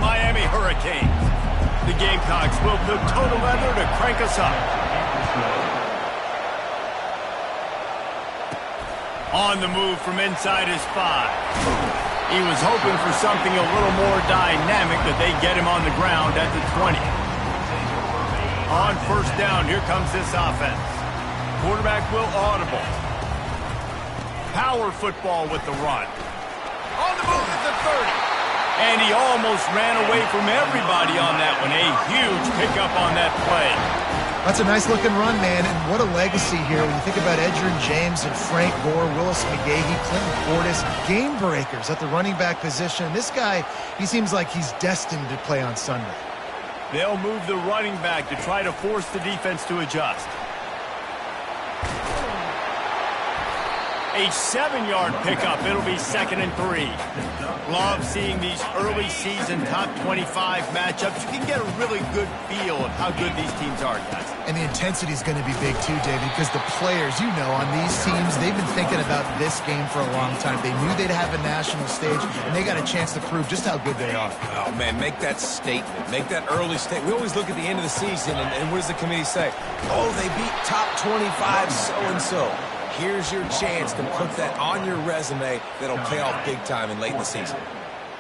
Miami Hurricanes. The Gamecocks will put total leather to crank us up. On the move from inside his 5. He was hoping for something a little more dynamic, but they get him on the ground at the 20. On first down, here comes this offense. Quarterback will audible. Power football with the run. On the move at the 30. And he almost ran away from everybody on that one. A huge pickup on that play. That's a nice-looking run, man, and what a legacy here. When you think about Edgerrin James and Frank Gore, Willis McGahee, Clinton Portis, game breakers at the running back position. This guy, he seems like he's destined to play on Sunday. They'll move the running back to try to force the defense to adjust. A 7-yard pickup. It'll be 2nd and 3. Love seeing these early season top 25 matchups. You can get a really good feel of how good these teams are, guys. And the intensity is going to be big too, David, because the players, you know, on these teams, they've been thinking about this game for a long time. They knew they'd have a national stage, and they got a chance to prove just how good they are. Oh, man, make that statement. Make that early statement. We always look at the end of the season, and what does the committee say? Oh, they beat top 25 so-and-so. Here's your chance to put that on your resume that'll pay off big time in late in the season.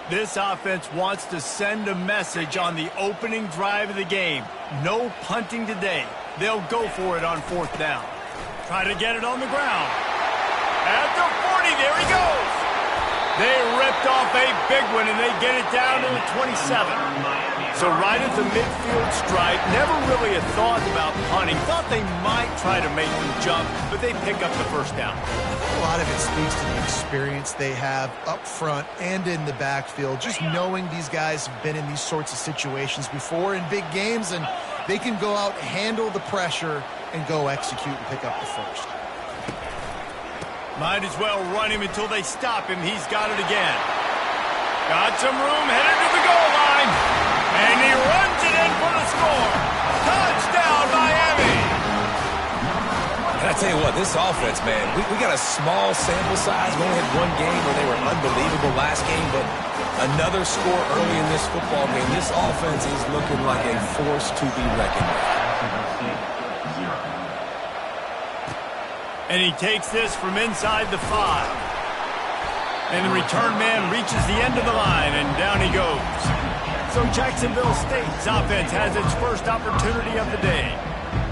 This offense wants to send a message on the opening drive of the game. No punting today. They'll go for it on 4th down. Try to get it on the ground. At the 40, there he goes. They ripped off a big one, and they get it down to the 27. So right at the midfield stripe, never really a thought about punting. Thought they might try to make them jump, but they pick up the first down. A lot of it speaks to the experience they have up front and in the backfield. Just knowing these guys have been in these sorts of situations before in big games, and they can go out, handle the pressure, and go execute and pick up the first. Might as well run him until they stop him. He's got it again. Got some room, headed to the goal line. And he runs it in for the score. Touchdown, Miami. And I tell you what, this offense, man, we got a small sample size. We only had one game where they were unbelievable last game, but another score early in this football game. This offense is looking like a force to be reckoned with. And he takes this from inside the 5. And the return man reaches the end of the line, and down he goes. So Jacksonville State's offense has its first opportunity of the day.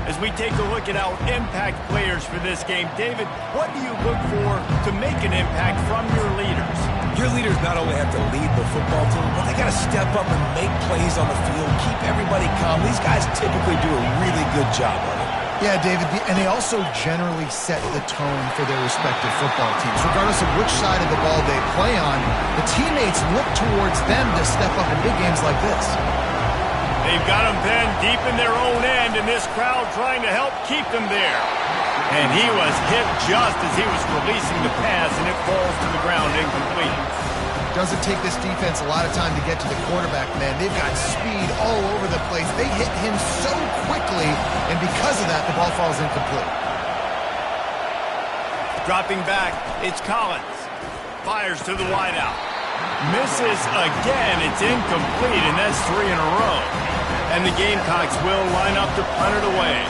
As we take a look at our impact players for this game, David, what do you look for to make an impact from your leaders? Your leaders not only have to lead the football team, but they got to step up and make plays on the field, keep everybody calm. These guys typically do a really good job of it. Yeah, David, and they also generally set the tone for their respective football teams. Regardless of which side of the ball they play on, the teammates look towards them to step up in big games like this. They've got them pinned deep in their own end, and this crowd trying to help keep them there. And he was hit just as he was releasing the pass, and it falls to the ground incomplete. Doesn't take this defense a lot of time to get to the quarterback, man. They've got speed all over the place. They hit him so quickly, and because of that, the ball falls incomplete. Dropping back, it's Collins. Fires to the wideout. Misses again. It's incomplete, and that's 3 in a row. And the Gamecocks will line up to punt it away.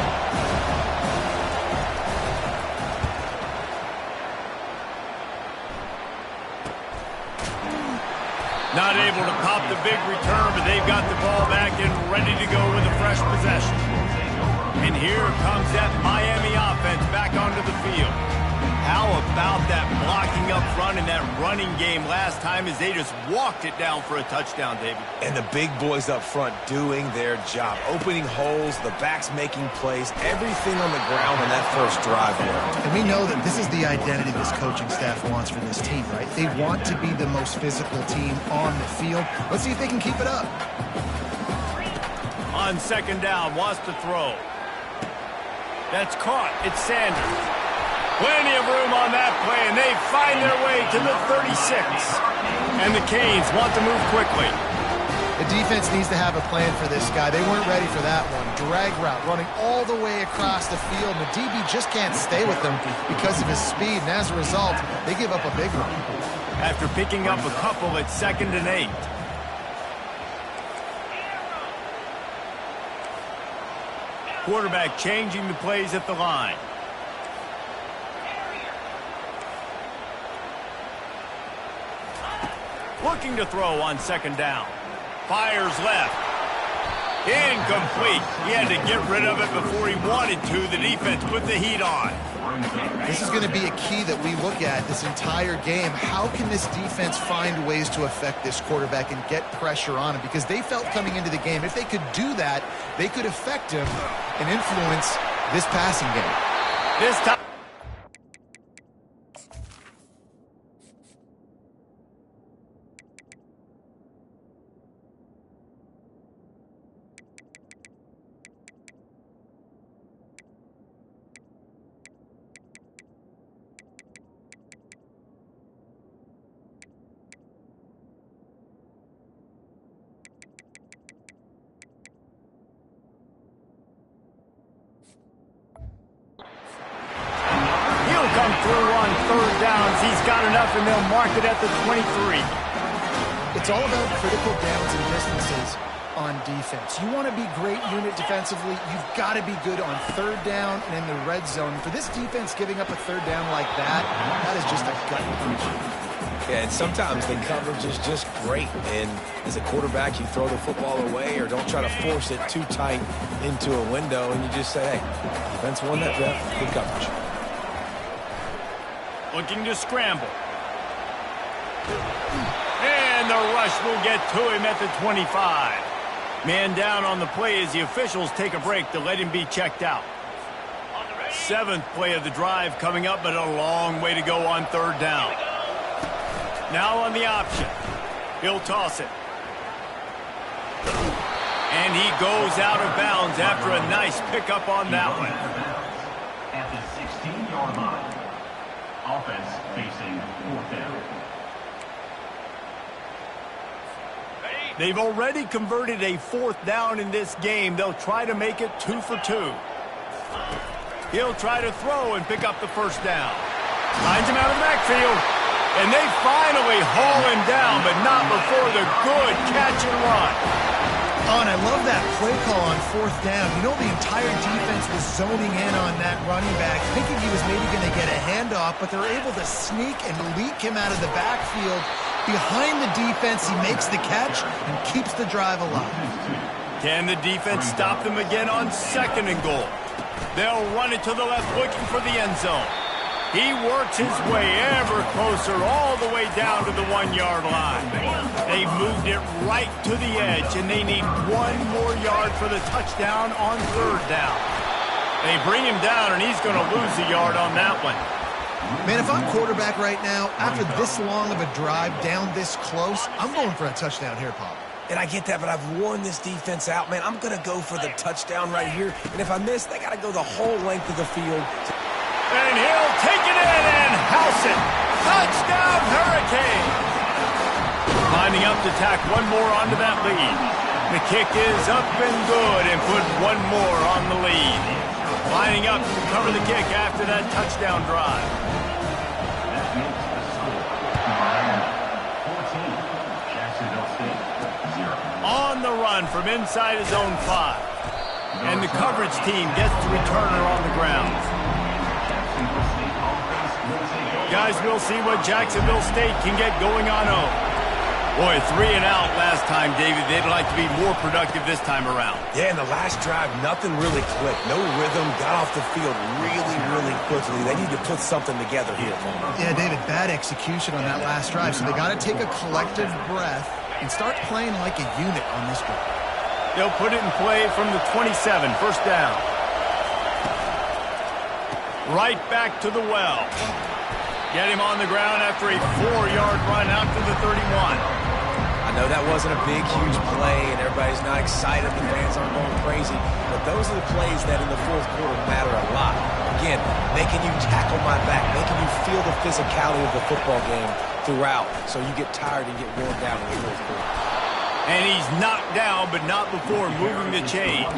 Not able to pop the big return, but they've got the ball back and ready to go with a fresh possession. And here comes that Miami offense back onto the field. How about that blocking up front in that running game last time as they just walked it down for a touchdown, David? And the big boys up front doing their job. Opening holes, the backs making plays, everything on the ground on that first drive worked. And we know that this is the identity this coaching staff wants for this team, right? They want to be the most physical team on the field. Let's see if they can keep it up. On 2nd down, wants to throw. That's caught. It's Sanders. Plenty of room on that play, and they find their way to the 36. And the Canes want to move quickly. The defense needs to have a plan for this guy. They weren't ready for that one. Drag route running all the way across the field. The DB just can't stay with them because of his speed, and as a result, they give up a big one. After picking up a couple, it's 2nd and 8. Quarterback changing the plays at the line. Looking to throw on second down. Fires left. Incomplete. He had to get rid of it before he wanted to. The defense put the heat on. This is going to be a key that we look at this entire game. How can this defense find ways to affect this quarterback and get pressure on him? Because they felt coming into the game, if they could do that, they could affect him and influence this passing game. This time. Come through on third downs. He's got enough, and they'll mark it at the 23. It's all about critical downs and distances on defense. You want to be great unit defensively, you've got to be good on third down and in the red zone. For this defense giving up a third down like that, that is just a gut punch. Yeah, and sometimes the coverage is just great. And as a quarterback, you throw the football away or don't try to force it too tight into a window, and you just say, hey, defense won that rep, good coverage. Looking to scramble. And the rush will get to him at the 25. Man down on the play as the officials take a break to let him be checked out. 7th play of the drive coming up, but a long way to go on third down. Now on the option. He'll toss it. And he goes out of bounds after a nice pickup on that one. At the 16-yard line. Offense facing fourth down. They've already converted a fourth down in this game. They'll try to make it 2 for 2. He'll try to throw and pick up the first down. Finds him out of the backfield. And they finally haul him down, but not before the good catch and run. Oh, and I love that play call on fourth down. You know, the entire defense was zoning in on that running back, thinking he was maybe going to get a handoff, but they're able to sneak and leak him out of the backfield. Behind the defense, he makes the catch and keeps the drive alive. Can the defense stop them again on 2nd and goal? They'll run it to the left, looking for the end zone. He works his way ever closer all the way down to the 1-yard line. They've moved it right to the edge, and they need 1 more yard for the touchdown on third down. They bring him down, and he's going to lose a yard on that one. Man, if I'm quarterback right now, after this long of a drive down this close, I'm going for a touchdown here, Pop. And I get that, but I've worn this defense out, man. I'm going to go for the touchdown right here. And if I miss, they got to go the whole length of the field. And he'll take it in and house it. Touchdown, Hurricane. Lining up to tack 1 more onto that lead. The kick is up and good and put 1 more on the lead. Lining up to cover the kick after that touchdown drive. That makes the score Miami 14, Jacksonville State 0. On the run from inside his own 5. And the coverage team gets the returner on the ground. Guys, we'll see what Jacksonville State can get going on home. Boy, 3 and out last time, David. They'd like to be more productive this time around. Yeah, in the last drive, nothing really clicked. No rhythm, got off the field really, really quickly. They need to put something together here. Yeah, David, bad execution on that last drive, so they got to take a collective breath and start playing like a unit on this drive. They'll put it in play from the 27, first down. Right back to the well. Get him on the ground after a 4-yard run out to the 31. I know that wasn't a big, huge play, and everybody's not excited. The fans aren't going crazy. But those are the plays that in the fourth quarter matter a lot. Again, making you tackle my back, making you feel the physicality of the football game throughout, so you get tired and get worn down in the fourth quarter. And he's knocked down, but not before moving the chains.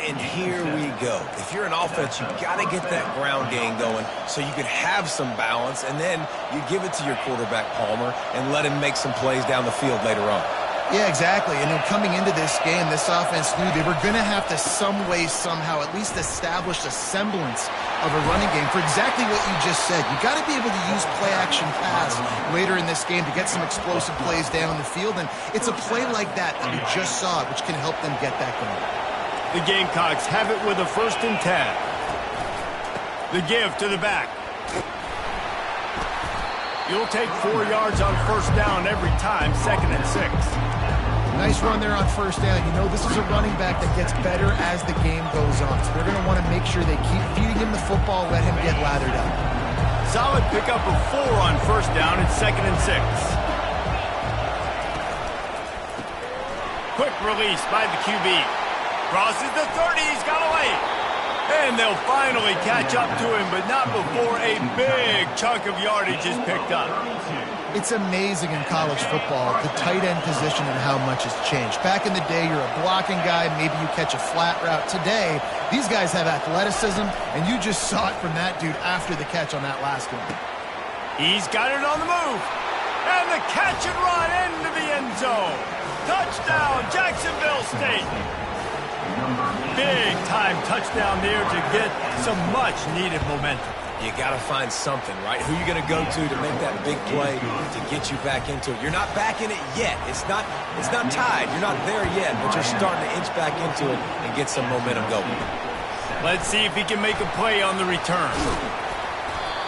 And here we go. If you're an offense, you've got to get that ground game going so you can have some balance, and then you give it to your quarterback, Palmer, and let him make some plays down the field later on. Yeah, exactly. And then coming into this game, this offense knew they were going to have to some way, somehow, at least establish a semblance of a running game for exactly what you just said. You got to be able to use play-action pass later in this game to get some explosive plays down the field. And it's a play like that we just saw, which can help them get that going. The Gamecocks have it with a 1st and 10. The give to the back. You'll take 4 yards on 1st down every time, 2nd and 6. Nice run there on 1st down. You know, this is a running back that gets better as the game goes on. So they're going to want to make sure they keep feeding him the football, let him get lathered up. Solid pickup of 4 on 1st down and 2nd and 6. Quick release by the QB. Crosses the 30, he's got away. And they'll finally catch up to him, but not before a big chunk of yardage is picked up. It's amazing in college football, the tight end position and how much has changed. Back in the day, you're a blocking guy, maybe you catch a flat route. Today, these guys have athleticism, and you just saw it from that dude after the catch on that last one. He's got it on the move. And the catch and run into the end zone. Touchdown, Jacksonville State. Big time touchdown there to get some much needed momentum. You got to find something, right? Who you going to go to make that big play to get you back into it? You're not back in it yet. It's not tied. You're not there yet, but you're starting to inch back into it and get some momentum going. Let's see if he can make a play on the return.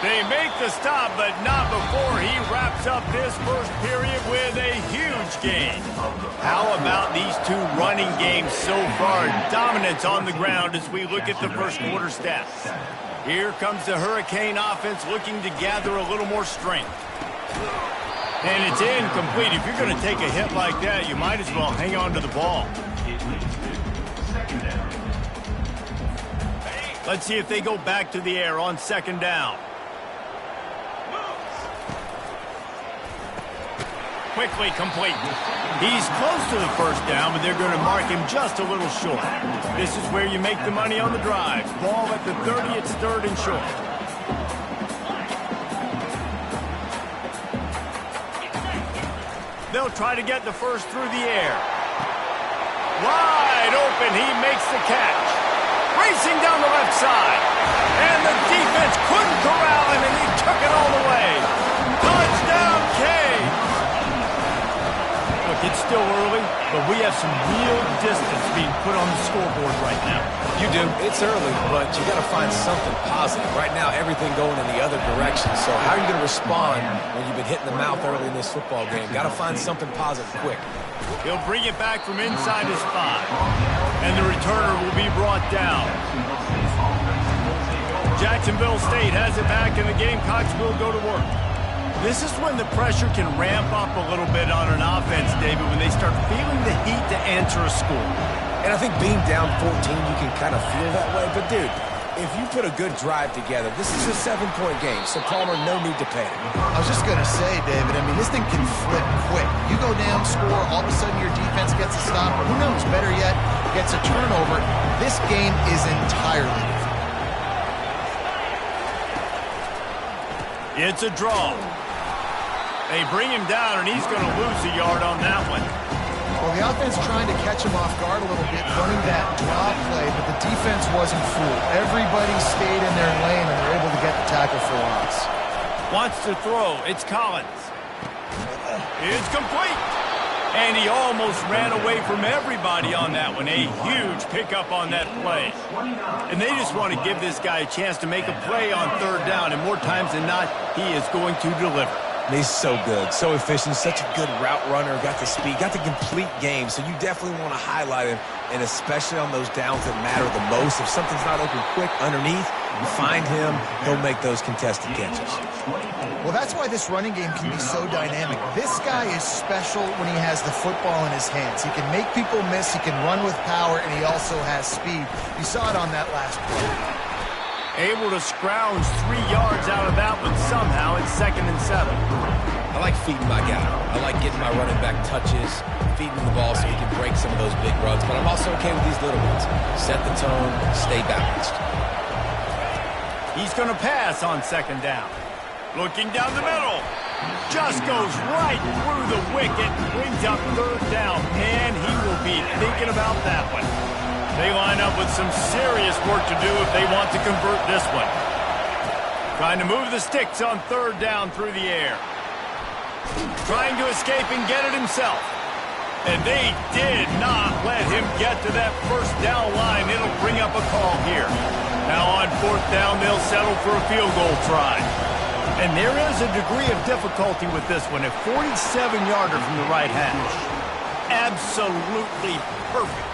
They make the stop, but not before he wraps up this 1st period with a huge gain. How about these 2 running games so far? Dominance on the ground as we look at the 1st quarter stats. Here comes the Hurricane offense looking to gather a little more strength. And it's incomplete. If you're going to take a hit like that, you might as well hang on to the ball. Let's see if they go back to the air on 2nd down. Quickly complete. He's close to the 1st down, but they're going to mark him just a little short. This is where you make the money on the drive. Ball at the 30, it's 3rd and short. They'll try to get the 1st through the air. Wide open, he makes the catch. Racing down the left side. And the defense couldn't corral him, and he took it all the way. Touchdown, Canes. Look, it's still early, but we have some real distance being put on the scoreboard right now. You do. It's early, but you got to find something positive. Right now, everything going in the other direction. So how are you going to respond when you've been hitting the mouth early in this football game? Got to find something positive quick. He'll bring it back from inside his 5. And the returner will be brought down. Jacksonville State has it back, and the Gamecocks will go to work. This is when the pressure can ramp up a little bit on an offense, David, when they start feeling the heat to answer a score. And I think being down 14, you can kind of feel that way. But, dude, if you put a good drive together, this is a 7-point game, so Palmer, no need to panic. I was just going to say, David, I mean, this thing can flip quick. You go down, score, all of a sudden your defense gets a stop, or who knows, better yet, gets a turnover. This game is entirely different. It's a draw. They bring him down, and he's going to lose a yard on that one. Well, the offense trying to catch him off guard a little bit, running that draw play, but the defense wasn't fooled. Everybody stayed in their lane, and they're able to get the tackle for loss. Wants to throw. It's Collins. It's complete. And he almost ran away from everybody on that one. A huge pickup on that play. And they just want to give this guy a chance to make a play on 3rd down, and more times than not, he is going to deliver. He's so good, so efficient, such a good route runner, got the speed, got the complete game, so you definitely want to highlight him, and especially on those downs that matter the most. If something's not open quick underneath, you find him, he'll make those contested catches. Well, that's why this running game can be so dynamic. This guy is special when he has the football in his hands. He can make people miss, he can run with power, and he also has speed. You saw it on that last play. Able to scrounge 3 yards out of that one somehow. It's 2nd and 7. I like feeding my guy. I like getting my running back touches, feeding the ball so he can break some of those big runs. But I'm also okay with these little ones. Set the tone, stay balanced. He's going to pass on 2nd down. Looking down the middle. Just goes right through the wicket, brings up third down. Man, he will be thinking about that one. They line up with some serious work to do if they want to convert this one. Trying to move the sticks on third down through the air. Trying to escape and get it himself. And they did not let him get to that first down line. It'll bring up a call here. Now on fourth down, they'll settle for a field goal try. And there is a degree of difficulty with this one. A 47-yarder from the right hash. Absolutely perfect.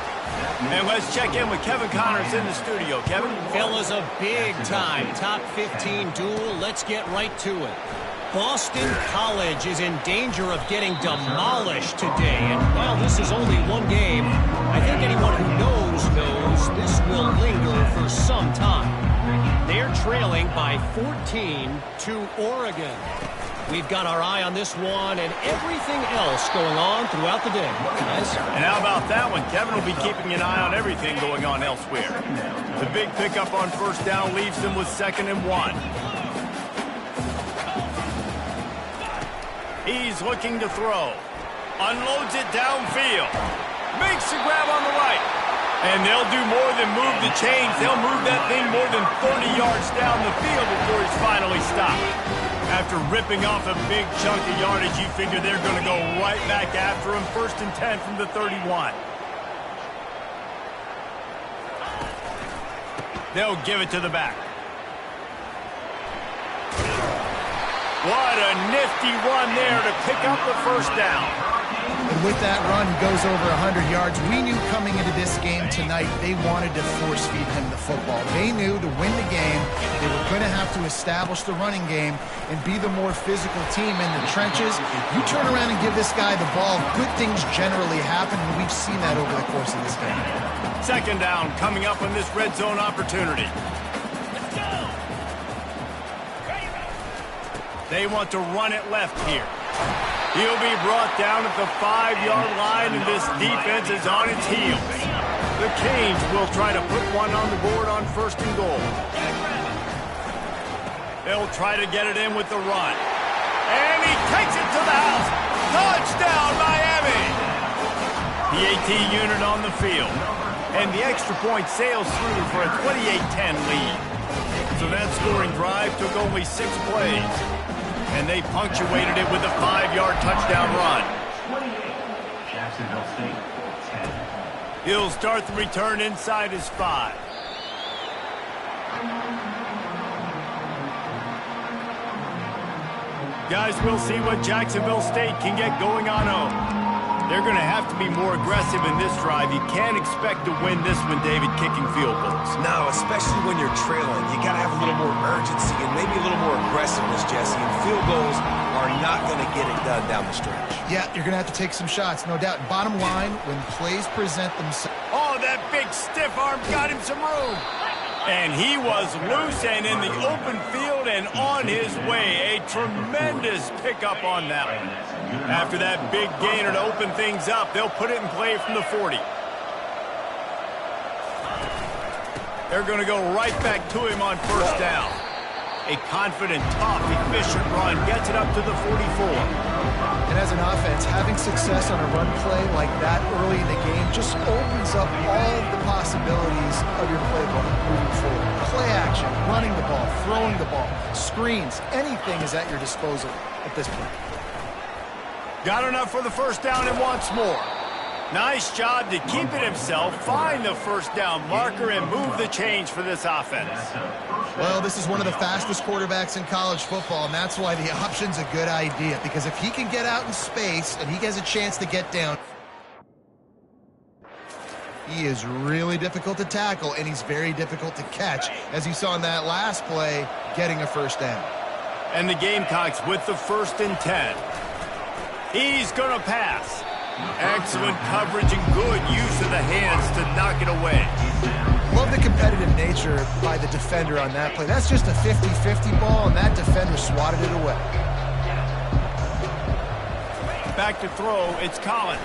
And let's check in with Kevin Connors in the studio. Kevin? Phil, is a big-time top 15 duel. Let's get right to it. Boston College is in danger of getting demolished today. And while this is only one game, I think anyone who knows this will linger for some time. They're trailing by 14 to Oregon. We've got our eye on this one and everything else going on throughout the day. Guys? And how about that one? Kevin will be keeping an eye on everything going on elsewhere. The big pickup on first down leaves them with 2nd and 1. He's looking to throw. Unloads it downfield. Makes the grab on the right. And they'll do more than move the chains. They'll move that thing more than 30 yards down the field before he's finally stopped. After ripping off a big chunk of yardage, you figure they're going to go right back after him. 1st and 10 from the 31. They'll give it to the back. What a nifty run there to pick up the first down. And with that run, he goes over 100 yards. We knew coming into this game tonight, they wanted to force-feed him the football. They knew to win the game, they were going to have to establish the running game and be the more physical team in the trenches. You turn around and give this guy the ball, good things generally happen, and we've seen that over the course of this game. 2nd down coming up on this red zone opportunity. They want to run it left here. He'll be brought down at the 5-yard line, and this defense is on its heels. The Canes will try to put one on the board on 1st and goal. They'll try to get it in with the run. And he takes it to the house. Touchdown, Miami! The AT unit on the field. And the extra point sails through for a 28-10 lead. So that scoring drive took only 6 plays. And they punctuated it with a 5-yard touchdown run. 28. Jacksonville State, 10. He'll start the return inside his 5. Guys, we'll see what Jacksonville State can get going on home. They're going to have to be more aggressive in this drive. You can't expect to win this one, David, kicking field goals. No, especially when you're trailing. You got to have a little more urgency and maybe a little more aggressiveness, Jesse. And field goals are not going to get it done down the stretch. Yeah, you're going to have to take some shots, no doubt. Bottom line, when plays present themselves. Oh, that big stiff arm got him some room. And he was loose and in the open field and on his way. A tremendous pickup on that one. After that big gainer to open things up, they'll put it in play from the 40. They're going to go right back to him on 1st down. A confident, tough, efficient run gets it up to the 44. And as an offense, having success on a run play like that early in the game just opens up all of the possibilities of your playbook moving forward. Play action, running the ball, throwing the ball, screens, anything is at your disposal at this point. Got enough for the 1st down and wants more. Nice job to keep it himself, find the 1st down marker, and move the change for this offense. Well, this is one of the fastest quarterbacks in college football, and that's why the option's a good idea, because if he can get out in space and he has a chance to get down, he is really difficult to tackle, and he's very difficult to catch, as you saw in that last play, getting a 1st down. And the Gamecocks with the 1st and 10. He's going to pass. Excellent coverage and good use of the hands to knock it away. Love the competitive nature by the defender on that play. That's just a 50-50 ball, and that defender swatted it away. Back to throw, it's Collins.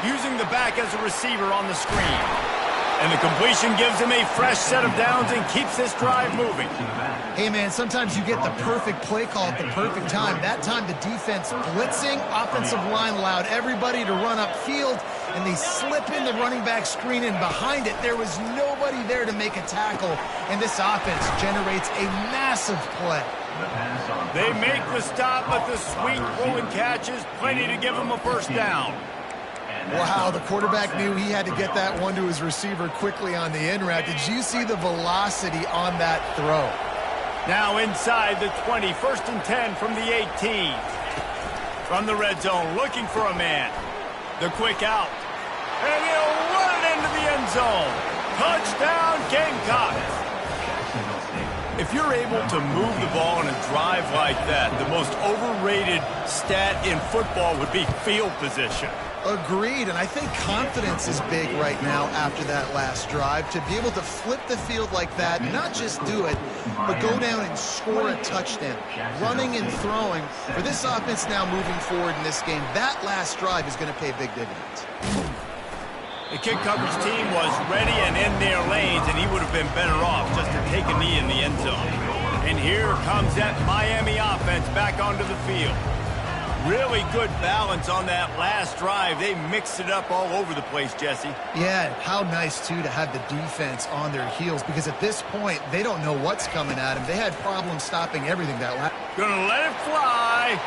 Using the back as a receiver on the screen. And the completion gives him a fresh set of downs and keeps this drive moving. Hey, man, sometimes you get the perfect play call at the perfect time. That time, the defense blitzing, offensive line allowed everybody to run upfield, and they slip in the running back screen, and behind it, there was nobody there to make a tackle, and this offense generates a massive play. They make the stop, but the sweet rolling catch is plenty to give them a first down. Wow, the quarterback knew he had to get that one to his receiver quickly on the in route. Did you see the velocity on that throw? Now inside the 20, 1st and 10 from the 18. From the red zone, looking for a man. The quick out. And he'll run it into the end zone. Touchdown, Gamecocks. If you're able to move the ball in a drive like that, the most overrated stat in football would be field position. Agreed, and I think confidence is big right now after that last drive. To be able to flip the field like that, not just do it, but go down and score a touchdown. Running and throwing, for this offense now moving forward in this game, that last drive is going to pay big dividends. The kick coverage team was ready and in their lanes, and he would have been better off just to take a knee in the end zone. And here comes that Miami offense back onto the field. Really good balance on that last drive. They mixed it up all over the place, Jesse. Yeah, how nice, too, to have the defense on their heels, because at this point, they don't know what's coming at them. They had problems stopping everything that last. Gonna let it fly.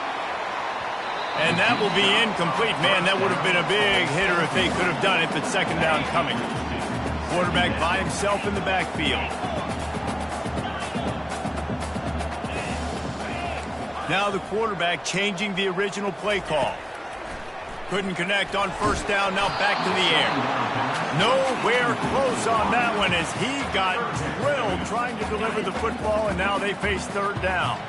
And that will be incomplete. Man, that would have been a big hitter if they could have done it, but second down coming. Quarterback by himself in the backfield. Now the quarterback changing the original play call. Couldn't connect on first down, now back to the air. Nowhere close on that one as he got drilled trying to deliver the football, and now they face third down.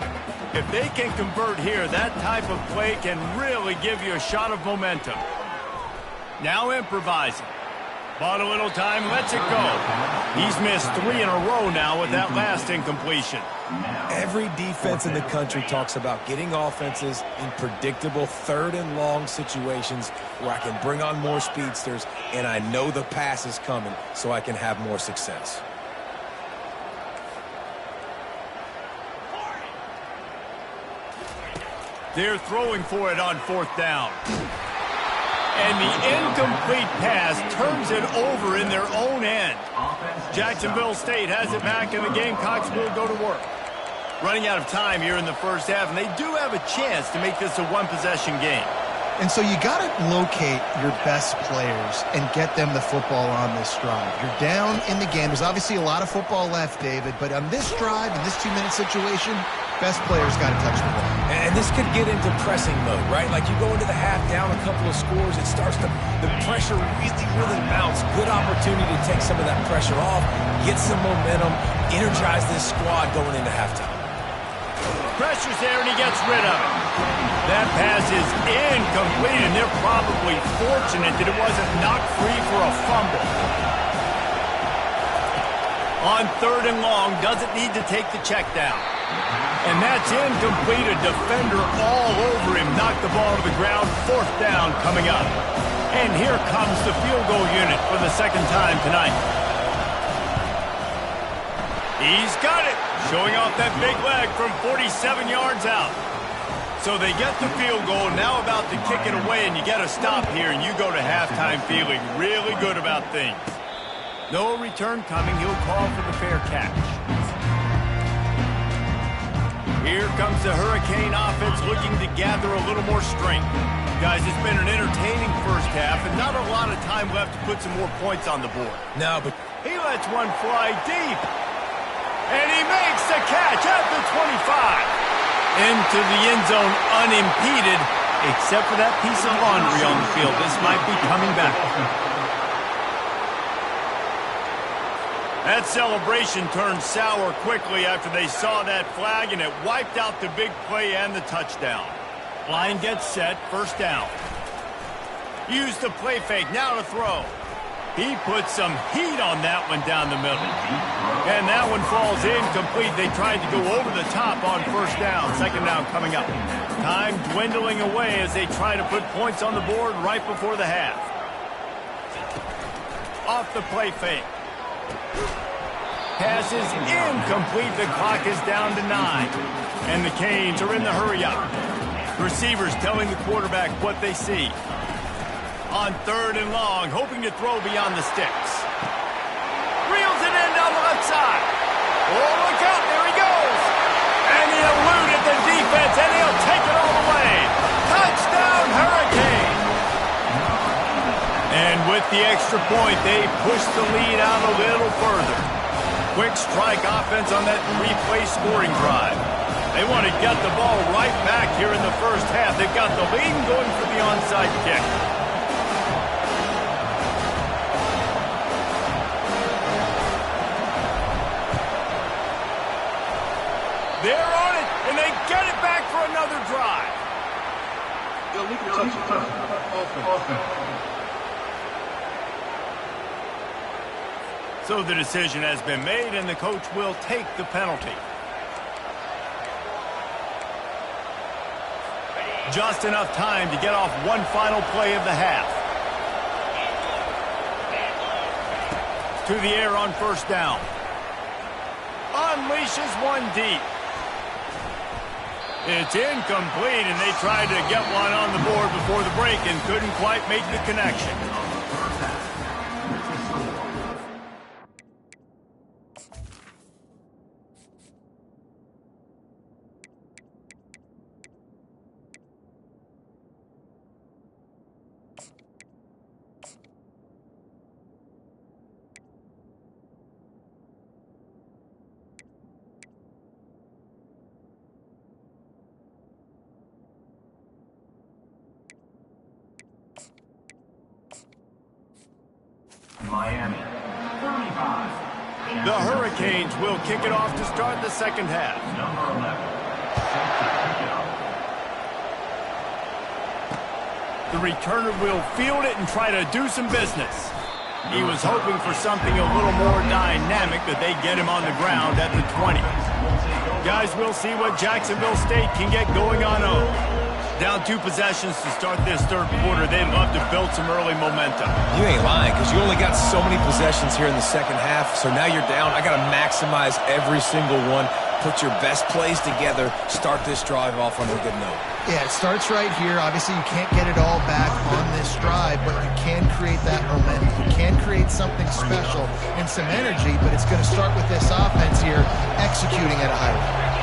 If they can convert here, that type of play can really give you a shot of momentum. Now improvising. Bought a little time, lets it go. He's missed 3 in a row now with that last incompletion. Every defense in the country talks about getting offenses in predictable 3rd and long situations where I can bring on more speedsters and I know the pass is coming so I can have more success. They're throwing for it on 4th down. And the incomplete pass turns it over in their own end. Jacksonville State has it back, and the Gamecocks will go to work. Running out of time here in the first half, and they do have a chance to make this a one-possession game. And so you got to locate your best players and get them the football on this drive. You're down in the game. There's obviously a lot of football left, David, but on this drive, in this 2-minute situation, best players got to touch the ball. And this could get into pressing mode, right? Like you go into the half down a couple of scores, it starts to, the pressure really mounts. Good opportunity to take some of that pressure off, get some momentum, energize this squad going into halftime. Pressure's there, and he gets rid of it. That pass is incomplete, and they're probably fortunate that it wasn't knocked free for a fumble. On 3rd and long, doesn't need to take the check down. And that's incomplete. A defender all over him. Knocked the ball to the ground. 4th down coming up. And here comes the field goal unit for the 2nd time tonight. He's got it. Showing off that big leg from 47 yards out. So they get the field goal, now about to kick it away, and you get a stop here, and you go to halftime feeling really good about things. No return coming. He'll call for the fair catch. Here comes the Hurricane offense looking to gather a little more strength. Guys, it's been an entertaining first half, and not a lot of time left to put some more points on the board. No, but he lets one fly deep. And he makes the catch at the 25. Into the end zone unimpeded, except for that piece of laundry on the field. This might be coming back. That celebration turned sour quickly after they saw that flag, and it wiped out the big play and the touchdown. Line gets set, 1st down. Use the play fake, now to throw. He put some heat on that one down the middle. And that one falls incomplete. They tried to go over the top on 1st down. 2nd down coming up. Time dwindling away as they try to put points on the board right before the half. off the play fake. Pass is incomplete. The clock is down to 9. And the Canes are in the hurry-up. Receivers telling the quarterback what they see. On 3rd and long, hoping to throw beyond the sticks. Reels it in down the left side. Oh, look out, there he goes. And he eluded the defense, and he'll take it all the way. Touchdown, Hurricane. And with the extra point, they push the lead out a little further. Quick strike offense on that 3-play scoring drive. They want to get the ball right back here in the first half. They've got the lead and going for the onside kick. They're on it, and they get it back for another drive. So the decision has been made, and the coach will take the penalty. Just enough time to get off one final play of the half. To the air on 1st down. Unleashes one deep. It's incomplete, and they tried to get one on the board before the break and couldn't quite make the connection. Miami, 35. The Hurricanes will kick it off to start the second half. Number 11, set to kick it off. The returner will field it and try to do some business. He was hoping for something a little more dynamic, but they get him on the ground at the 20. Guys, we'll see what Jacksonville State can get going on 0. Down 2 possessions to start this 3rd quarter. They'd love to build some early momentum. You ain't lying, because you only got so many possessions here in the second half, so now you're down. I got to maximize every single one, put your best plays together, start this drive off on a good note. Yeah, it starts right here. Obviously, you can't get it all back on this drive, but you can create that momentum. You can create something special and some energy, but it's going to start with this offense here executing at a high rate.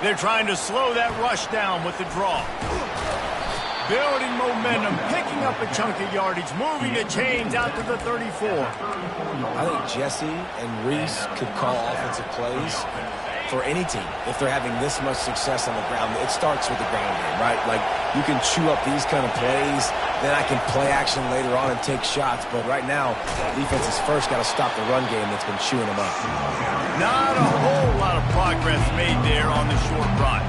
They're trying to slow that rush down with the draw. Building momentum, picking up a chunk of yardage, moving the chains out to the 34. I think Jesse and Reese could call offensive plays for any team if they're having this much success on the ground. It starts with the ground game, right? Like, you can chew up these kind of plays, then I can play action later on and take shots. But right now, defense has first got to stop the run game that's been chewing them up. Not a whole lot of progress made there on the short run.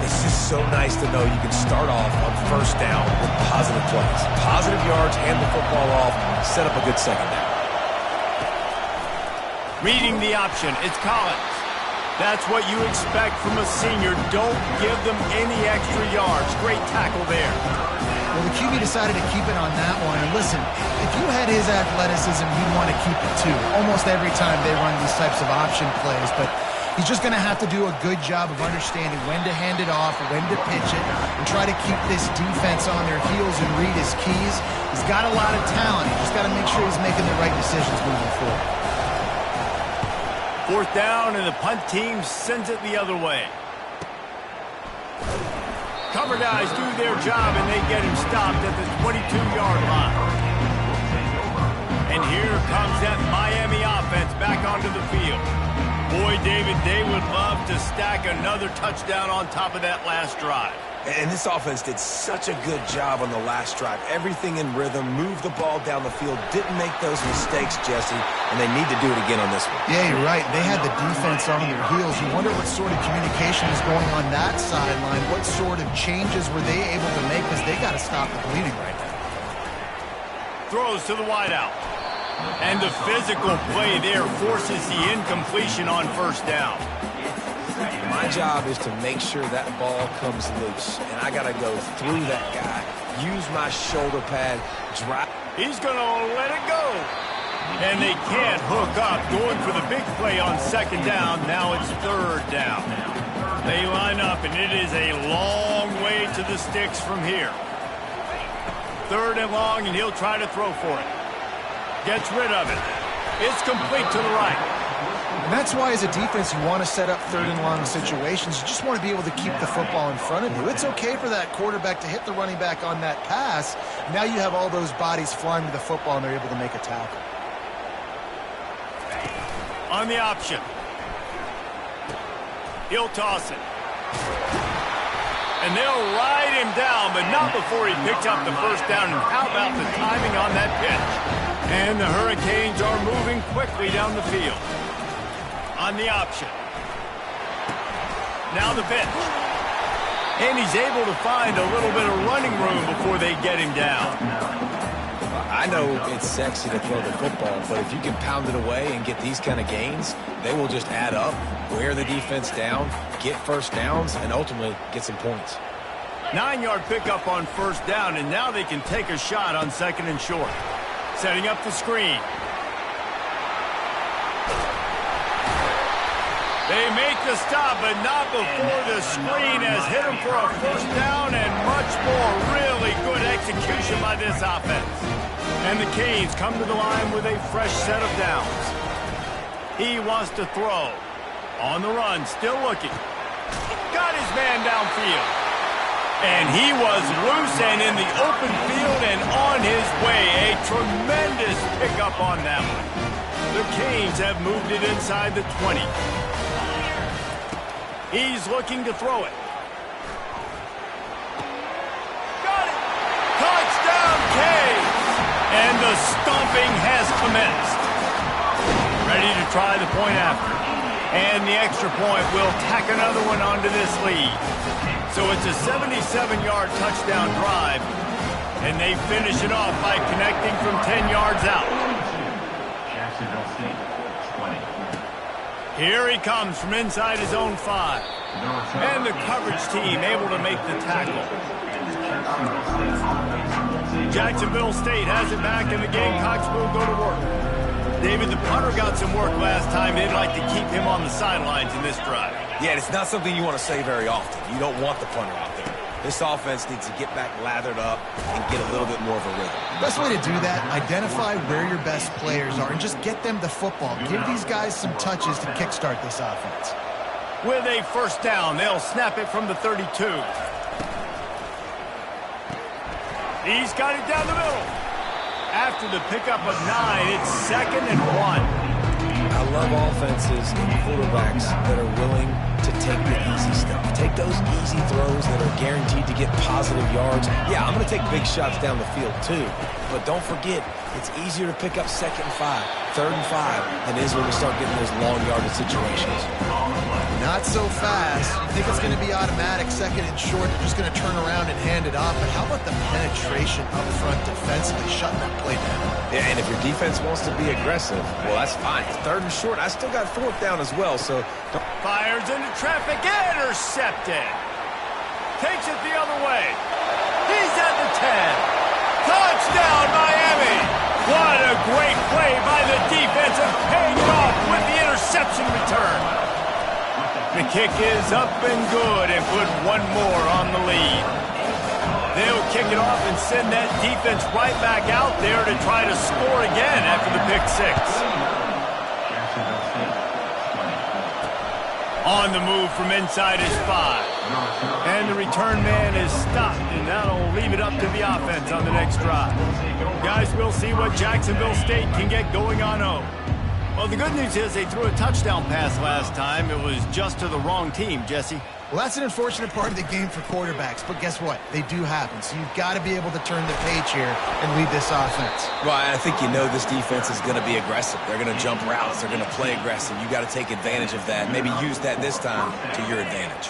It's just so nice to know you can start off on 1st down with positive plays. Positive yards, hand the football off, set up a good second down. Reading the option, it's Collins. That's what you expect from a senior. Don't give them any extra yards. Great tackle there. Well, the QB decided to keep it on that one. And listen, if you had his athleticism, you'd want to keep it too. Almost every time they run these types of option plays. But he's just going to have to do a good job of understanding when to hand it off, when to pitch it, and try to keep this defense on their heels and read his keys. He's got a lot of talent. He's just got to make sure he's making the right decisions moving forward. 4th down, and the punt team sends it the other way. Cover guys do their job, and they get him stopped at the 22-yard line. And here comes that Miami offense back onto the field. Boy, David, they would love to stack another touchdown on top of that last drive. And this offense did such a good job on the last drive. Everything in rhythm, moved the ball down the field, didn't make those mistakes, Jesse, and they need to do it again on this one. Yeah, you're right. They had the defense on their heels. You wonder what sort of communication is going on that sideline. What sort of changes were they able to make, because they got to stop the bleeding right now. Throws to the wideout. And the physical play there forces the incompletion on 1st down. My job is to make sure that ball comes loose, and I got to go through that guy, use my shoulder pad, drop. He's going to let it go. And they can't hook up, going for the big play on second down. Now it's third down. They line up, and it is a long way to the sticks from here. Third and long, and he'll try to throw for it. Gets rid of it. It's complete to the right. And that's why, as a defense, you want to set up third and long situations. You just want to be able to keep the football in front of you. It's okay for that quarterback to hit the running back on that pass. Now you have all those bodies flying to the football, and they're able to make a tackle. On the option. He'll toss it. And they'll ride him down, but not before he picks up the first down. And how about the timing on that pitch? And the Hurricanes are moving quickly down the field. On the option. Now the pitch. And he's able to find a little bit of running room before they get him down. I know it's sexy to throw the football, but if you can pound it away and get these kind of gains, they will just add up, wear the defense down, get first downs, and ultimately get some points. 9-yard pickup on first down, and now they can take a shot on second and short. Setting up the screen. They make the stop, but not before the screen has hit them for a first down and much more. Really good execution by this offense. And the Canes come to the line with a fresh set of downs. He wants to throw. On the run, still looking. Got his man downfield. And he was loose and in the open field and on his way. A tremendous pickup on that one. The Canes have moved it inside the 20. He's looking to throw it. Got it! Touchdown, Canes! And the stomping has commenced. Ready to try the point after. And the extra point will tack another one onto this lead. So it's a 77-yard touchdown drive. And they finish it off by connecting from 10 yards out. Jacksonville State, 20. Here he comes from inside his own 5. And the coverage team able to make the tackle. Jacksonville State has it back, and the Gamecocks will go to work. David, the punter got some work last time. They'd like to keep him on the sidelines in this drive. Yeah, it's not something you want to say very often. You don't want the punter out there. This offense needs to get back lathered up and get a little bit more of a rhythm. Best way to do that, identify where your best players are and just get them the football. Give these guys some touches to kickstart this offense. With a first down, they'll snap it from the 32. He's got it down the middle. After the pickup of 9, it's 2nd and 1. I love offenses and quarterbacks that are willing to take the easy stuff. Take those easy throws that are guaranteed to get positive yards. Yeah, I'm going to take big shots down the field too. But don't forget, it's easier to pick up 2nd and 5, 3rd and 5 than it is when we start getting those long yardage situations. Not so fast. You think it's going to be automatic, 2nd and short. They're just going to turn around and hand it off. But how about the penetration up front defensively, shutting that play down? Yeah, and if your defense wants to be aggressive, well, that's fine. It's 3rd and short. I still got 4th down as well, so don't... Fires into traffic, intercepted. Takes it the other way. He's at the 10. Touchdown, Miami. What a great play by the defense and paying it off with the interception return. The kick is up and good and put one more on the lead. They'll kick it off and send that defense right back out there to try to score again after the pick 6. On the move from inside his 5. And the return man is stopped, and that'll leave it up to the offense on the next drive. Guys, we'll see what Jacksonville State can get going on home. Well, the good news is they threw a touchdown pass last time. It was just to the wrong team, Jesse. Well, that's an unfortunate part of the game for quarterbacks, but guess what? They do happen, so you've got to be able to turn the page here and lead this offense. Well, I think you know this defense is going to be aggressive. They're going to jump routes. They're going to play aggressive. You got to take advantage of that. Maybe use that this time to your advantage.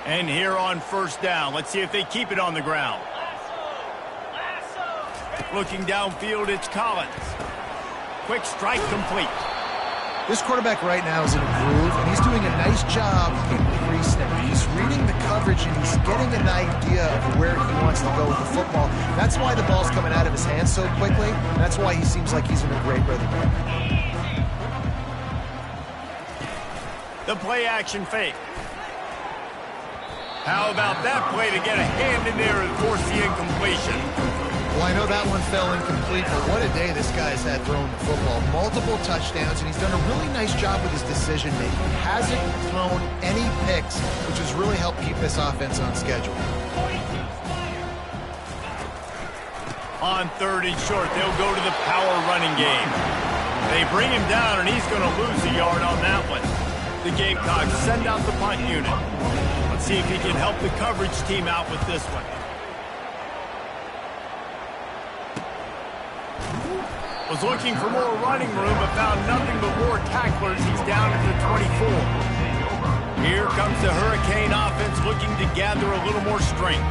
And here on first down, let's see if they keep it on the ground. Looking downfield, it's Collins. Quick strike complete. This quarterback right now is in a groove, and he's doing a nice job in pre-snap. He's reading the coverage, and he's getting an idea of where he wants to go with the football. That's why the ball's coming out of his hands so quickly. That's why he seems like he's in a great rhythm. The play-action fake. How about that play to get a hand in there and force the incompletion? Well, I know that one fell incomplete, but what a day this guy's had throwing the football. Multiple touchdowns, and he's done a really nice job with his decision-making. He hasn't thrown any picks, which has really helped keep this offense on schedule. On 3rd and short, they'll go to the power running game. They bring him down, and he's going to lose a yard on that one. The Gamecocks send out the punt unit. Let's see if he can help the coverage team out with this one. Was looking for more running room, but found nothing but more tacklers. He's down at the 24. Here comes the Hurricane offense looking to gather a little more strength.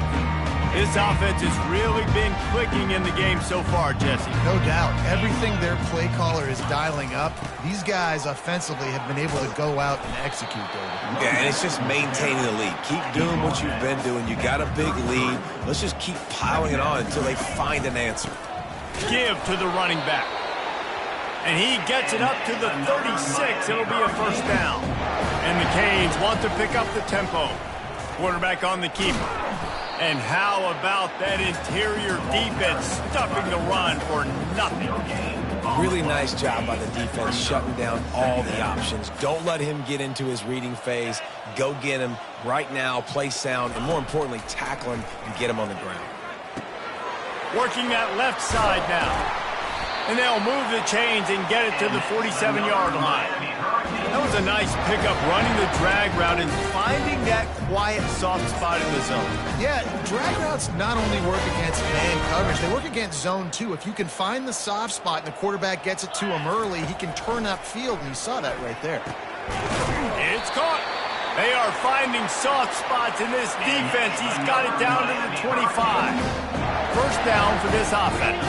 This offense has really been clicking in the game so far, Jesse. No doubt. Everything their play caller is dialing up, these guys offensively have been able to go out and execute, David. Yeah, and it's just maintaining the lead. Keep doing what you've been doing. You got a big lead. Let's just keep piling it on until they find an answer. Give to the running back. And he gets it up to the 36. It'll be a first down. And the Canes want to pick up the tempo. Quarterback on the keeper. And how about that interior defense stuffing the run for nothing? Really nice job by the defense shutting down all the options. Don't let him get into his reading phase. Go get him right now, play sound, and more importantly, tackle him and get him on the ground. Working that left side now. And they'll move the chains and get it to the 47-yard line. That was a nice pickup, running the drag route and finding that quiet, soft spot in the zone. Yeah, drag routes not only work against man coverage, they work against zone too. If you can find the soft spot and the quarterback gets it to him early, he can turn upfield, and you saw that right there. It's caught. They are finding soft spots in this defense. He's got it down to the 25. First down for this offense.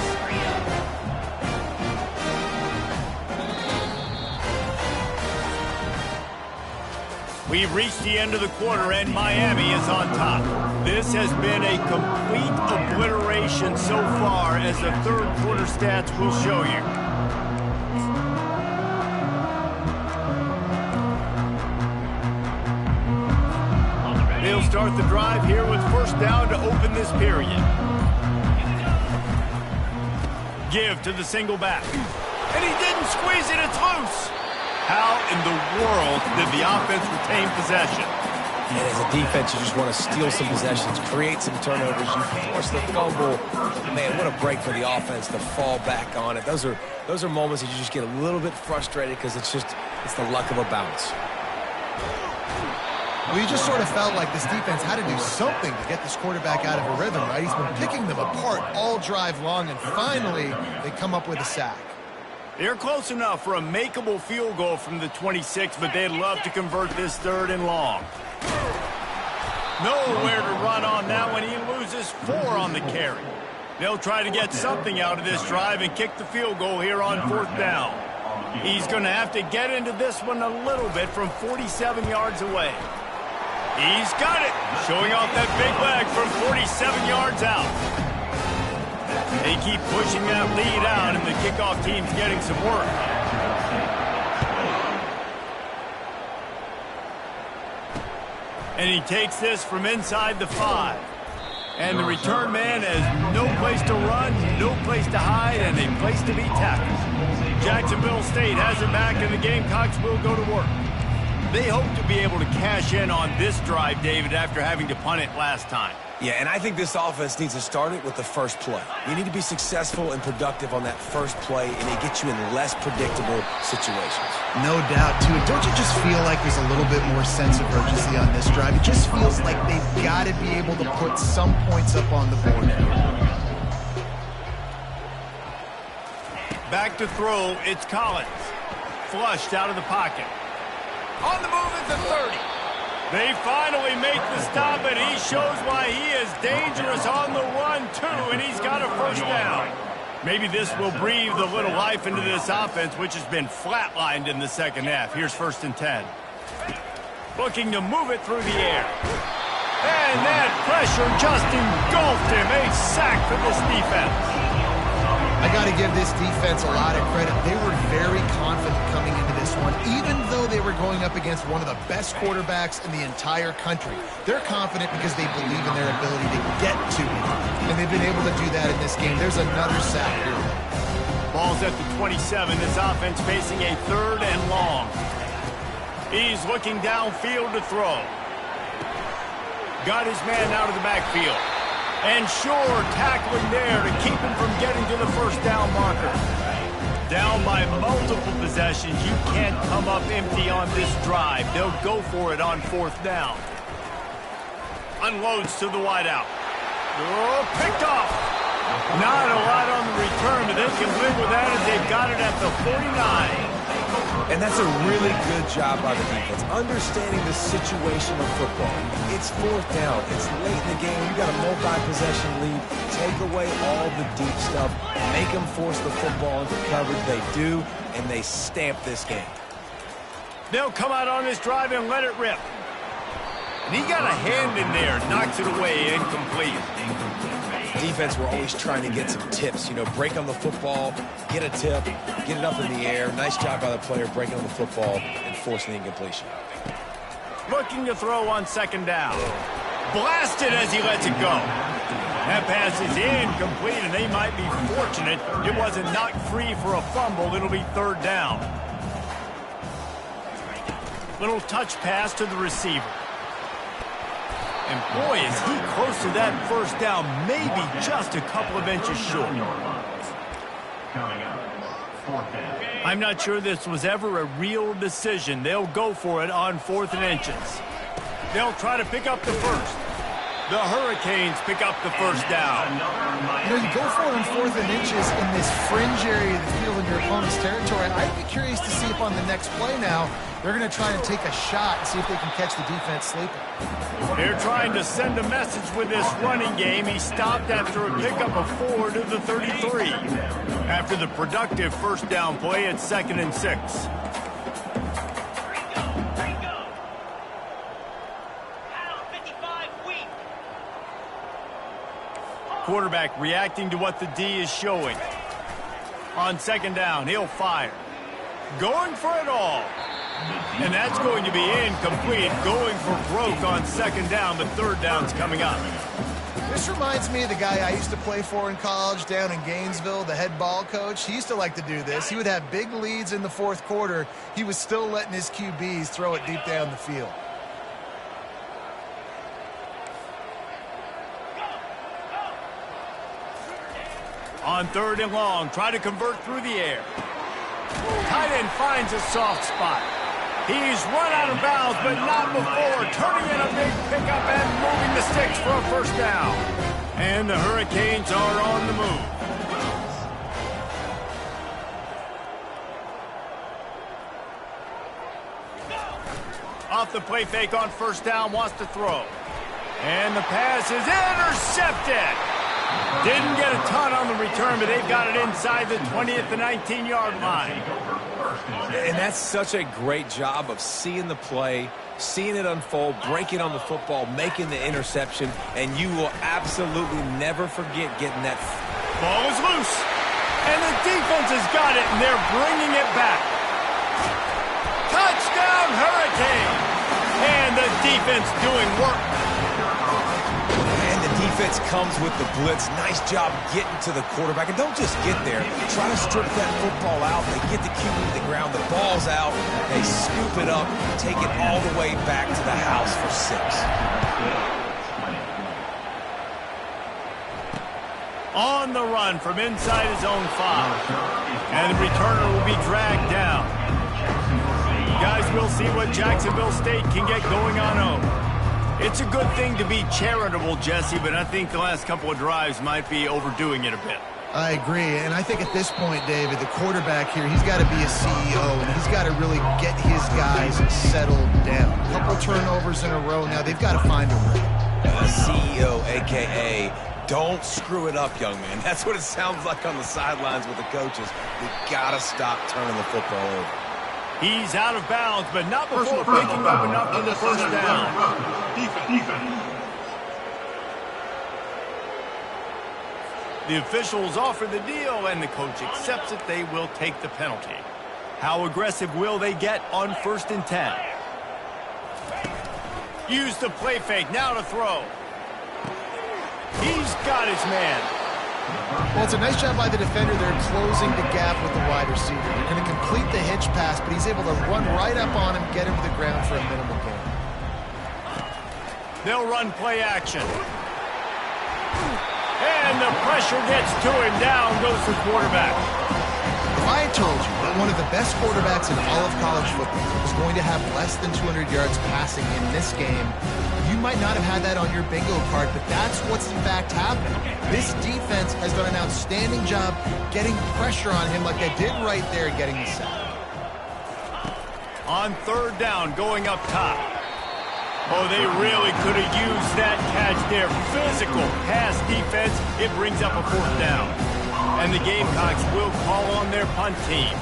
We've reached the end of the quarter, and Miami is on top. This has been a complete obliteration so far, as the third quarter stats will show you. They'll start the drive here with first down to open this period. Give to the single back. And he didn't squeeze it, it's loose. How in the world did the offense retain possession? And as a defense, you just want to steal some possessions, create some turnovers, you force the fumble. Man, what a break for the offense to fall back on it. Those are moments that you just get a little bit frustrated because it's the luck of a bounce. Well, you just sort of felt like this defense had to do something to get this quarterback out of a rhythm, right? He's been picking them apart all drive long, and finally they come up with a sack. They're close enough for a makeable field goal from the 26, but they'd love to convert this 3rd and long. Nowhere to run on that one. He loses 4 on the carry. They'll try to get something out of this drive and kick the field goal here on 4th down. He's going to have to get into this one a little bit from 47 yards away. He's got it, showing off that big leg from 47 yards out. They keep pushing that lead out, and the kickoff team's getting some work. And he takes this from inside the 5. And the return man has no place to run, no place to hide, and a place to be tackled. Jacksonville State has it back, and the Gamecocks will go to work. They hope to be able to cash in on this drive, David, after having to punt it last time. Yeah, and I think this offense needs to start it with the first play. You need to be successful and productive on that first play, and it gets you in less predictable situations. No doubt, too. Don't you just feel like there's a little bit more sense of urgency on this drive? It just feels like they've got to be able to put some points up on the board. Back to throw, it's Collins. Flushed out of the pocket. On the move at the 30. They finally make the stop, and he shows why he is dangerous on the run, too, and he's got a first down. Maybe this will breathe a little life into this offense, which has been flatlined in the second half. Here's 1st and 10. Looking to move it through the air. And that pressure just engulfed him. A sack for this defense. I got to give this defense a lot of credit. They were very confident coming into this one, even though they were going up against one of the best quarterbacks in the entire country. They're confident because they believe in their ability to get to it, and they've been able to do that in this game. There's another sack here. Ball's at the 27. This offense facing a 3rd and long. He's looking downfield to throw. Got his man out of the backfield. And sure, tackling there to keep him from getting to the first down marker. Down by multiple possessions, you can't come up empty on this drive. They'll go for it on 4th down. Unloads to the wideout. Oh, picked off. Not a lot on the return, but they can live with that as they've got it at the 49. And that's a really good job by the defense, understanding the situation of football. It's 4th down. It's late in the game. You got a multi-possession lead. Take away all the deep stuff. Make them force the football into coverage. They do, and they stamp this game. They'll come out on this drive and let it rip. And he got a hand in there, knocks it away, incomplete. Defense, we're always trying to get some tips. You know, break on the football, get a tip, get it up in the air. Nice job by the player breaking on the football and forcing the incompletion. Looking to throw on 2nd down. Blasted as he lets it go. That pass is incomplete, and they might be fortunate it wasn't knocked free for a fumble. It'll be 3rd down. Little touch pass to the receiver. And boy, is he close to that 1st down, maybe just a couple of inches short. I'm not sure this was ever a real decision. They'll go for it on 4th and inches. They'll try to pick up the first. The Hurricanes pick up the 1st down. You know, you go for it on 4th and inches in this fringe area of the field in your opponent's territory. I'd be curious to see if on the next play now, they're going to try and take a shot and see if they can catch the defense sleeping. They're trying to send a message with this running game. He stopped after a pickup of 4 to the 33. After the productive 1st down play, it's 2nd and 6. Quarterback reacting to what the D is showing. On 2nd down, he'll fire. Going for it all. And that's going to be incomplete. Going for broke on 2nd down, but 3rd down's coming up. This reminds me of the guy I used to play for in college down in Gainesville, the head ball coach. He used to like to do this. He would have big leads in the 4th quarter. He was still letting his QBs throw it deep down the field. On 3rd and long, try to convert through the air. Tight end finds a soft spot. He's run out of bounds, but not before. Turning in a big pickup and moving the sticks for a 1st down. And the Hurricanes are on the move. Off the play fake on 1st down, wants to throw. And the pass is intercepted. Didn't get a ton on the return, but they've got it inside the 20 at the 19-yard line. And that's such a great job of seeing the play, seeing it unfold, breaking on the football, making the interception, and you will absolutely never forget getting that. Ball is loose, and the defense has got it, and they're bringing it back. Touchdown, Hurricane! And the defense doing work. Defense comes with the blitz. Nice job getting to the quarterback. And don't just get there. Try to strip that football out. They get the QB to the ground. The ball's out. They scoop it up, take it all the way back to the house for 6. On the run from inside his own 5. And the returner will be dragged down. Guys, we'll see what Jacksonville State can get going on home. It's a good thing to be charitable, Jesse, but I think the last couple of drives might be overdoing it a bit. I agree, and I think at this point, David, the quarterback here, he's got to be a CEO, and he's got to really get his guys settled down. A couple turnovers in a row now. They've got to find a way. CEO, a.k.a. don't screw it up, young man. That's what it sounds like on the sidelines with the coaches. We've got to stop turning the football over. He's out of bounds, but not before picking up enough for the first down. Defense. The officials offer the deal, and the coach accepts it. They will take the penalty. How aggressive will they get on 1st and 10? Use the play fake, now to throw. He's got his man. Well, it's a nice job by the defender. They're closing the gap with the wide receiver. They're going to complete the hitch pass, but he's able to run right up on him, get him to the ground for a minimal gain. They'll run play action. And the pressure gets to him. Down goes the quarterback. If I had told you that one of the best quarterbacks in all of college football was going to have less than 200 yards passing in this game, you might not have had that on your bingo card, but that's what's in fact happened. This defense has done an outstanding job getting pressure on him like they did right there, getting the sack. On 3rd down, going up top. Oh, they really could have used that catch there. Physical pass defense. It brings up a 4th down. And the Gamecocks will call on their punt team.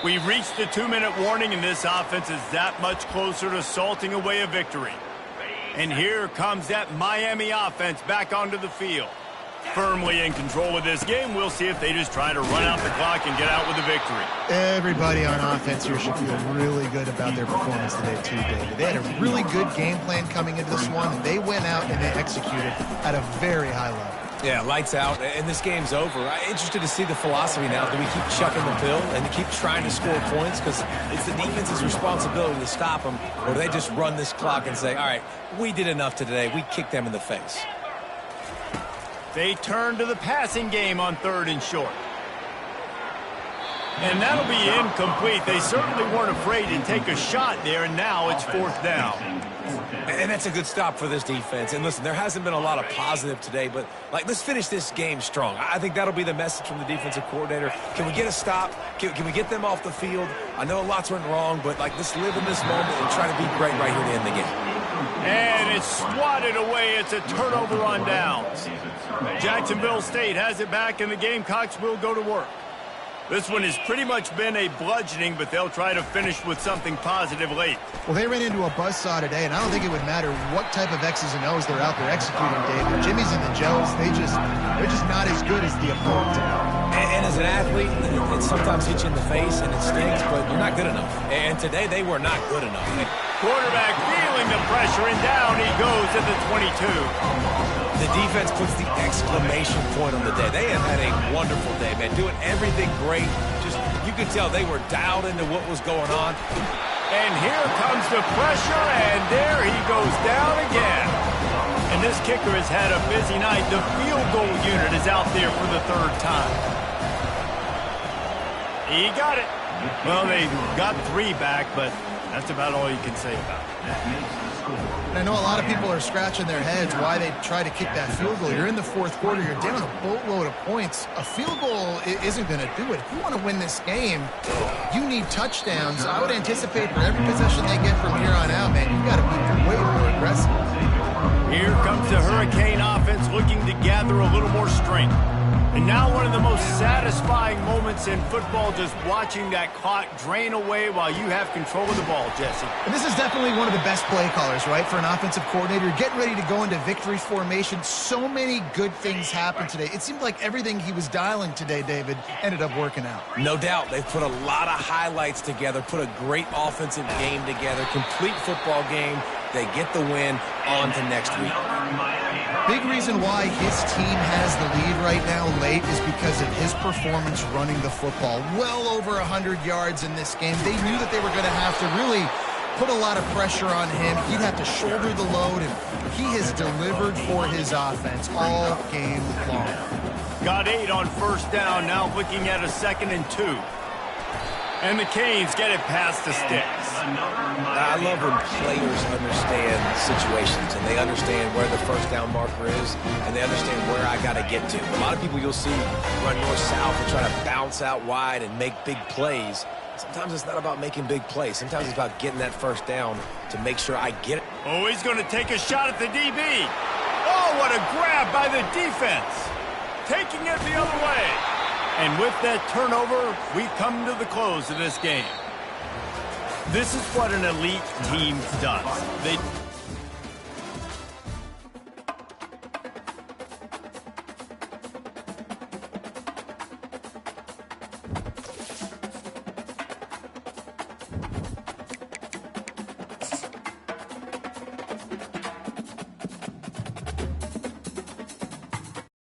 We've reached the 2-minute warning, and this offense is that much closer to salting away a victory. And here comes that Miami offense back onto the field. Firmly in control of this game. We'll see if they just try to run out the clock and get out with a victory. Everybody on offense here should feel really good about their performance today, too, David. They had a really good game plan coming into this one. They went out and they executed at a very high level. Yeah, lights out, and this game's over. I'm interested to see the philosophy now. Do we keep chucking the pill and keep trying to score points? Because it's the defense's responsibility to stop them. Or do they just run this clock and say, all right, we did enough today. We kicked them in the face. They turn to the passing game on 3rd and short. And that'll be incomplete. They certainly weren't afraid to take a shot there, and now it's 4th down. And that's a good stop for this defense. And listen, there hasn't been a lot of positive today, but let's finish this game strong. I think that'll be the message from the defensive coordinator. Can we get a stop? Can we get them off the field? I know lots went wrong, but let's live in this moment and try to be great right here to end the game. And it's swatted away. It's a turnover on downs. Jacksonville State has it back, and the Gamecocks will go to work. This one has pretty much been a bludgeoning, but they'll try to finish with something positive late. Well, they ran into a buzzsaw today, and I don't think it would matter what type of X's and O's they're out there executing, Dave. The Jimmies and the Joes, they're just not as good as the opponent. And as an athlete, it sometimes hits you in the face, and it stings, but you're not good enough. And today, they were not good enough. Quarterback feeling the pressure, and down he goes at the 22. The defense puts the exclamation point on the day. They have had a wonderful day, man. Doing everything great. Just, you could tell they were dialed into what was going on. And here comes the pressure, and there he goes down again. And this kicker has had a busy night. The field goal unit is out there for the 3rd time. He got it. Well, they got 3 back, but that's about all you can say about it. And I know a lot of people are scratching their heads why they try to kick that field goal. You're in the 4th quarter. You're down a boatload of points. A field goal isn't going to do it. If you want to win this game, you need touchdowns. I would anticipate for every possession they get from here on out, man, you got to be way more aggressive. Here comes the Hurricane offense looking to gather a little more strength. And now one of the most satisfying moments in football, just watching that clock drain away while you have control of the ball, Jesse. And this is definitely one of the best play callers, right, for an offensive coordinator. Getting ready to go into victory formation. So many good things happened today. It seemed like everything he was dialing today, David, ended up working out. No doubt. They've put a lot of highlights together, put a great offensive game together, complete football game. They get the win. On to next week. Big reason why his team has the lead right now late is because of his performance running the football. Well over 100 yards in this game. They knew that they were going to have to really put a lot of pressure on him. He'd have to shoulder the load, and he has delivered for his offense all game long. Got 8 on 1st down, now looking at a 2nd and 2. And the Canes get it past the sticks. I love when players understand situations and they understand where the 1st down marker is and they understand where I got to get to. A lot of people you'll see run north-south and try to bounce out wide and make big plays. Sometimes it's not about making big plays. Sometimes it's about getting that 1st down to make sure I get it. Oh, he's going to take a shot at the DB. Oh, what a grab by the defense. Taking it the other way. And with that turnover, we come to the close of this game. This is what an elite team does. They